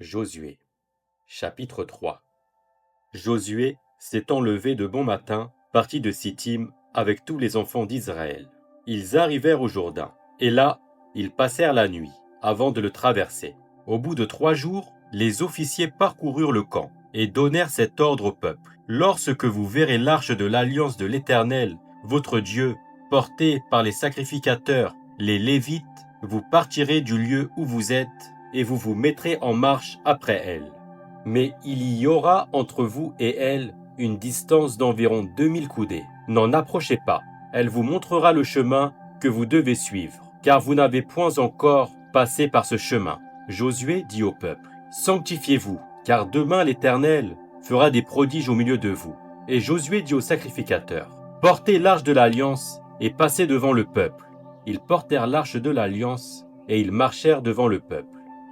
Josué, chapitre 3. Josué s'étant levé de bon matin, partit de Sittim avec tous les enfants d'Israël. Ils arrivèrent au Jourdain, et là, ils passèrent la nuit, avant de le traverser. Au bout de 3 jours, les officiers parcoururent le camp, et donnèrent cet ordre au peuple. Lorsque vous verrez l'arche de l'alliance de l'Éternel, votre Dieu, portée par les sacrificateurs, les Lévites, vous partirez du lieu où vous êtes, et vous vous mettrez en marche après elle. Mais il y aura entre vous et elle une distance d'environ 2000 coudées. N'en approchez pas, elle vous montrera le chemin que vous devez suivre, car vous n'avez point encore passé par ce chemin. Josué dit au peuple, sanctifiez-vous, car demain l'Éternel fera des prodiges au milieu de vous. Et Josué dit aux sacrificateurs, portez l'arche de l'alliance et passez devant le peuple. Ils portèrent l'arche de l'alliance et ils marchèrent devant le peuple.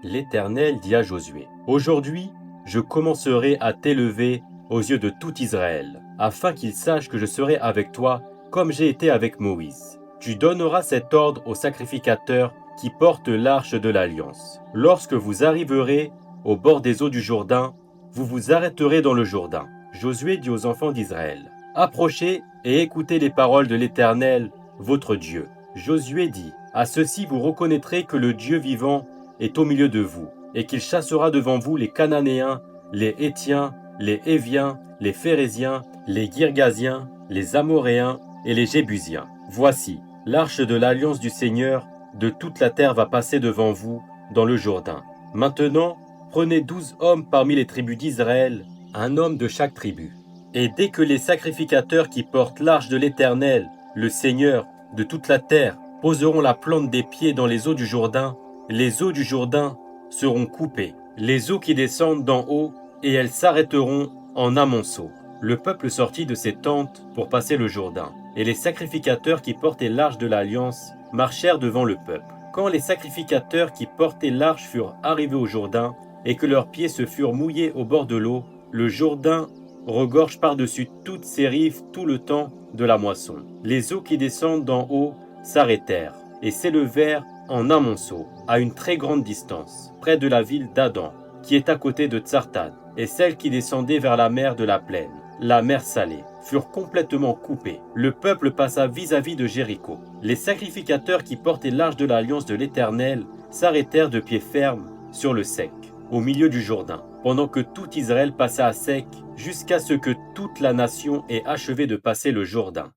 L'Éternel dit à Josué, aujourd'hui, je commencerai à t'élever aux yeux de tout Israël, afin qu'ils sachent que je serai avec toi comme j'ai été avec Moïse. Tu donneras cet ordre aux sacrificateurs qui portent l'arche de l'alliance. Lorsque vous arriverez au bord des eaux du Jourdain, vous vous arrêterez dans le Jourdain. Josué dit aux enfants d'Israël, approchez et écoutez les paroles de l'Éternel, votre Dieu. Josué dit, à ceci vous reconnaîtrez que le Dieu vivant est au milieu de vous, et qu'il chassera devant vous les Cananéens, les Hétiens, les Héviens, les Phéréziens, les Girgasiens, les Amoréens et les Jébusiens. Voici, l'arche de l'alliance du Seigneur de toute la terre va passer devant vous dans le Jourdain. Maintenant, prenez 12 hommes parmi les tribus d'Israël, un homme de chaque tribu. Et dès que les sacrificateurs qui portent l'arche de l'Éternel, le Seigneur de toute la terre, poseront la plante des pieds dans les eaux du Jourdain, les eaux du Jourdain seront coupées, les eaux qui descendent d'en haut, et elles s'arrêteront en un monceau. Le peuple sortit de ses tentes pour passer le Jourdain, et les sacrificateurs qui portaient l'arche de l'alliance marchèrent devant le peuple. Quand les sacrificateurs qui portaient l'arche furent arrivés au Jourdain, et que leurs pieds se furent mouillés au bord de l'eau, le Jourdain regorge par-dessus toutes ses rives tout le temps de la moisson. Les eaux qui descendent d'en haut s'arrêtèrent, et s'élevèrent en un monceau, à une très grande distance, près de la ville d'Adam, qui est à côté de Tsartan, et celles qui descendaient vers la mer de la plaine, la mer salée, furent complètement coupées. Le peuple passa vis-à-vis de Jéricho. Les sacrificateurs qui portaient l'arche de l'alliance de l'Éternel s'arrêtèrent de pied ferme sur le sec, au milieu du Jourdain, pendant que tout Israël passa à sec, jusqu'à ce que toute la nation ait achevé de passer le Jourdain.